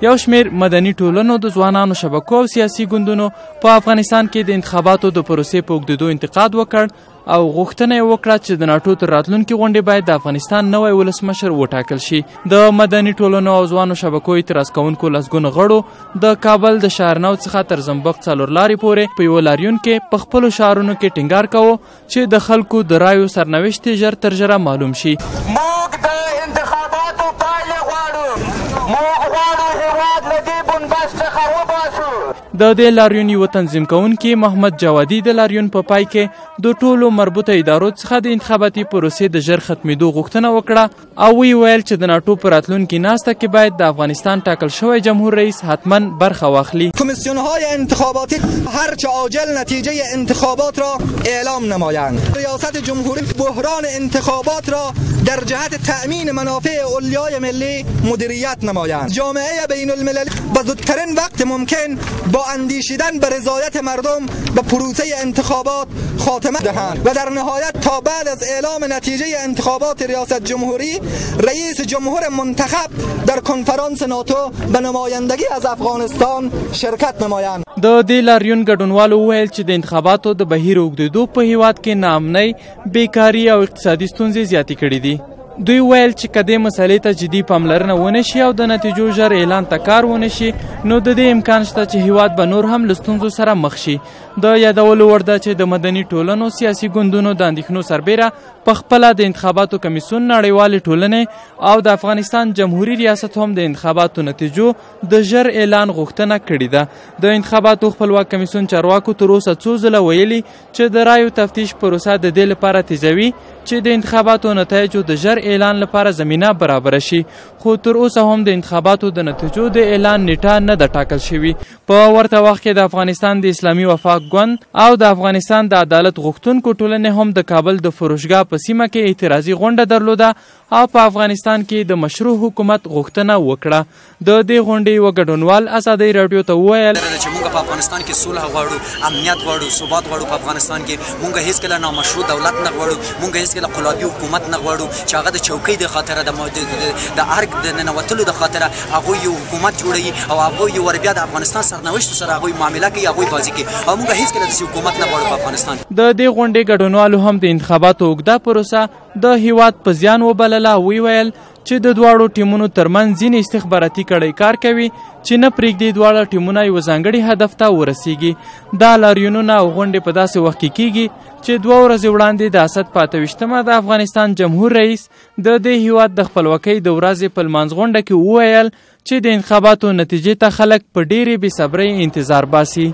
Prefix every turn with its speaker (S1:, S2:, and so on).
S1: یو شمیر مدني ټولنو د ځوانانو شبکو او سیاسي ګوندونو په افغانستان کې د انتخاباتو د پروسې په اوږدېدو انتقاد وکړ او غوښتنه یې وکړه چې د ناټو تر راتلونکي غونډې باید د افغانستان نوی ولسمشر وټاکل شي. د مدني ټولنو او ځوانو شبکو اعتراض کوونکو لسګونو غړو د کابل د شهرنو څخه تر زنبق څلور لارې پورې په یوه لاریون کې په خپلو شعارونو کې ټینګار کوو چې د خلکو د رایو سرنوشت یې ژر تر ژره معلوم شي.
S2: موږ د انتخاباتو پایلې غواړو. موږ غواړو هېواد له دې بنبست څخه وباسو.
S1: د دې لاریون یوه تنظیم کوونکي محمد جوادي د لاریون په پای کې د ټولو مربوطه ادارو څخه د انتخاباتي پروسې د ژر ختمېدو غوښتنه وکړه او ویې ویل چې د ناټو په راتلونکي ناسته کې باید د افغانستان ټاکل شوی جمهور رئیس حتما برخه واخلي.
S3: کمیسیون‌های انتخاباتی هرچه عاجل نتیجه انتخابات را اعلام نمایند. ریاست جمهوری بحران انتخابات را در جهت تأمین منافع اولیای ملی مدیریت نمایند. جامعه بین المللی به زودترین وقت ممکن با اندیشیدن به رضایت مردم به پروسه انتخابات خاتمه دهند و در نهایت تا بعد از اعلام نتیجه انتخابات ریاست جمهوری رئیس جمهور منتخب در کنفرانس ناتو به نمایندگی از افغانستان شرکت نمایند.
S1: د دې لاریون ګډونوالو وویل چې د انتخاباتو د بهیر اوږدېدو په هیواد کې ناامنۍ، بیکاري او اقتصادي ستونزې زیاتې کړي دي. دوی ویل چې که دې مسلې ته جدي پاملرنه ونه شي او د نتیجو ژر اعلان ته کار ونه شي نو د دې امکان شته چې هیواد به نور هم له ستونزو سره مخ شي. د یادولو وړ ده چې د مدني ټولنو سیاسي ګوندونو د اندېښنو سربیره په خپله د انتخاباتو کمیسیون، نړیوالې ټولنې او د افغانستان جمهوري ریاست هم د انتخاباتو نتیجو د ژر اعلان غوښتنه کړې ده. د انتخاباتو خپلواک کمیسیون چارواکو تر اوسه څو ځله ویلي چې د رایو تفتیش پروسه د دې لپاره تیزوي چې د انتخاباتو نتایجو د ژر اعلان لپاره زمینه برابره شي، خو تر اوسه هم د انتخاباتو د نتیجو د اعلان نیټه نه ده ټاکل شوې. په ورته وخت کې د افغانستان د اسلامي وفاق ګوند او د افغانستان د عدالت غوښتونکو ټولنې هم د کابل د فروشګاه په سیمه کې اعتراضي غونډه درلوده او په افغانستان کې د مشروع حکومت غوښتنه وکړه. د دې غونډې یوه ګډونوال ازادۍ راډیو ته وویل
S4: چې موږ په افغانستان کې صلح غواړو، امنیت غواړو، ثبات غواړو. په افغانستان کې موږ هیڅکله نامشروع دولت نه غواړو، موږ هیڅکله قلابي حکومت نه غواړو چې هغه د چوکۍ د خاطره د ارګ د ننوتلو د خاطره هغوی یو حکومت جوړوي او هغوی یو بیا د افغانستان سرنوشت سره هغوی معامله کوي، هغوی بازي کوي او موږ هیڅکله داسې حکومت نه غواړو په افغانستان.
S1: د دې غونډې ګډونوالو هم د انتخاباتو اوږده پروسه د هیواد په زیان وبلله. ویل چې د دواړو ټیمونو ترمنځ ځینې استخباراتي کړۍ کار کوي چې نه پرېږدي دواړه ټیمونه یوه ځانګړي هدف ته ورسیږي. دا لاریونونه او غونډې په داسې وخت کې کیږي چې 2 ورځې وړاندې د اسد په 28مه د افغانستان جمهور رئیس د دې هیواد د خپلواکۍ د ورځې په لمانځ غونډه کې وویل چې د انتخاباتو نتیجې ته خلک په ډېرې بې صبرۍ انتظار باسي.